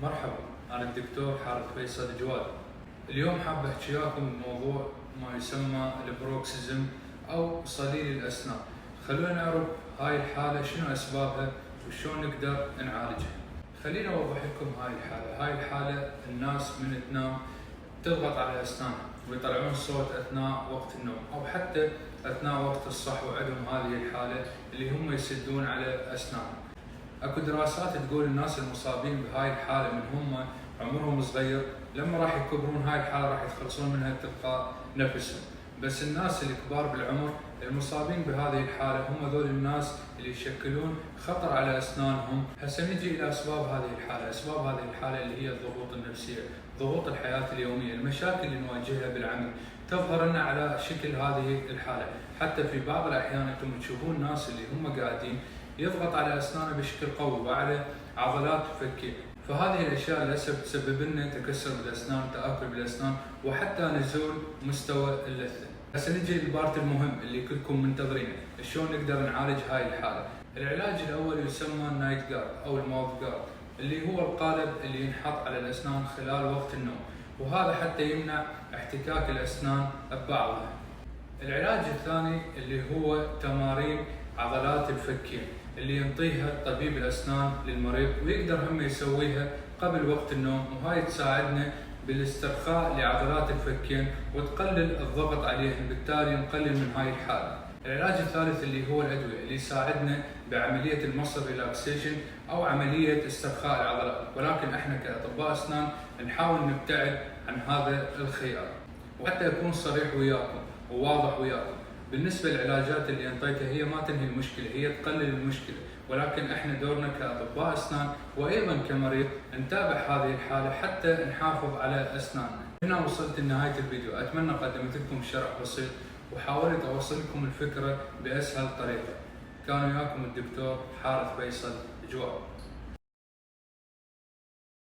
مرحبا، أنا الدكتور حارث فيصل جواد. اليوم حاب أحكي وياكم بموضوع ما يسمى البروكسيزم أو صليل الأسنان. خلونا نعرف هاي الحالة شنو أسبابها وشون نقدر نعالجها. خليني أوضح لكم هاي الحالة. هاي الحالة الناس من تنام تضغط على أسنانها ويطلعون صوت أثناء وقت النوم أو حتى أثناء وقت الصحو عندهم هذه الحالة اللي هم يسدون على أسنانهم. اكو دراسات تقول الناس المصابين بهاي الحاله من هم عمرهم صغير لما راح يكبرون هاي الحاله راح يتخلصون منها تلقاء نفسهم، بس الناس الكبار بالعمر المصابين بهذه الحاله هم ذول الناس اللي يشكلون خطر على اسنانهم. هسه نجي الى اسباب هذه الحاله. اسباب هذه الحاله اللي هي الضغوط النفسيه، ضغوط الحياه اليوميه، المشاكل اللي نواجهها بالعمل تظهر لنا على شكل هذه الحاله. حتى في بعض الاحيان انتم تشوفون الناس اللي هم قاعدين يضغط على اسنانه بشكل قوي وعلى عضلات فكيه، فهذه الاشياء للاسف تسبب لنا تكسر بالاسنان، تاكل بالاسنان، وحتى نزول مستوى اللثه. هسه نجي للبارت المهم اللي كلكم منتظرينه، شلون نقدر نعالج هاي الحاله. العلاج الاول يسمى النايت جارد او الماوث جارد، اللي هو القالب اللي ينحط على الاسنان خلال وقت النوم، وهذا حتى يمنع احتكاك الاسنان ببعضها. العلاج الثاني اللي هو تمارين عضلات الفكين اللي ينطيها طبيب الاسنان للمريض ويقدر هم يسويها قبل وقت النوم، وهاي تساعدنا بالاسترخاء لعضلات الفكين وتقلل الضغط عليهم، بالتالي نقلل من هاي الحاله. العلاج الثالث اللي هو الادويه اللي يساعدنا بعمليه المسل ريلاكسيشن او عمليه استرخاء العضلات، ولكن احنا كاطباء اسنان نحاول نبتعد عن هذا الخيار. وحتى اكون صريح وياكم وواضح وياكم، بالنسبه للعلاجات اللي انطيتها هي ما تنهي المشكله، هي تقلل المشكله، ولكن احنا دورنا كاطباء اسنان وايضا كمريض نتابع هذه الحاله حتى نحافظ على اسناننا. هنا وصلت لنهايه الفيديو، اتمنى قدمت لكم شرح بسيط وحاولت اوصل لكم الفكره باسهل طريقه. كان وياكم الدكتور حارث فيصل جواد.